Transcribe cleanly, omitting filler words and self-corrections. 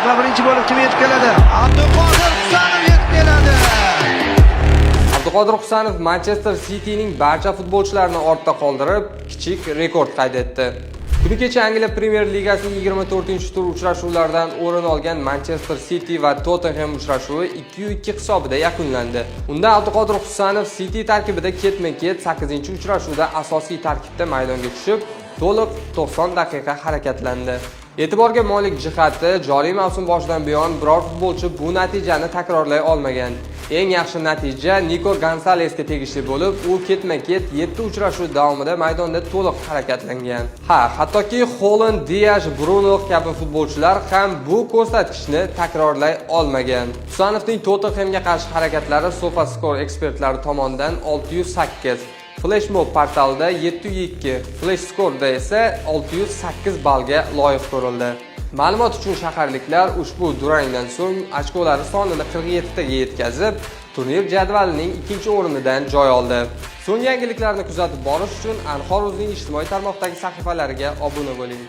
va birinchi bo'lib kim yetib keladi? Abduqodir Husanov yetib keladi. Abduqodir Husanov Manchester City'ning barcha futbolchilarini ortda qoldirib, kichik rekord qayd etdi. Kuni kecha Angliya Premier Ligasining 24-tur uchrashuvlaridan o'rin olgan Manchester City va Tottenham uchrashuvi 2-2 hisobida yakunlandi. Unda Abduqodir Husanov City tarkibida ketma-ket 8-uchrashuvda asosiy tarkibda maydonga tushib, to'liq 90 daqiqa harakatlandi. E'tiborga molik jihati, joriy mavsum boshidan buyon biror futbolchi bu natijani takrorlay olmagan. Eng yaxshi natija Niko Gonsalesga tegishli bo'lib, u ketma-ket 7 uchrashuv davomida maydonda to'liq harakatlangan. Hattoki Holland, Diaz, Bruno kabi futbolchilar ham bu ko'rsatkichni takrorlay olmagan. Husanovning Tottenhamga qarshi harakatlari SofaScore ekspertlari tomonidan 608, Flashmob portalida 702, FlashScore'da esa 608 ballga loyiq ko'rildi. Ma'lumot uchun shaharliklar ushbu durangdan so'ng ochkolari sonini 47 taga yetkazib, turnir jadvalining 2-o'rinidan joy oldi. So'nggi yangiliklarni kuzatib borish uchun Anhor o'zining ijtimoiy tarmoqdagi sahifalariga obuna bo'ling.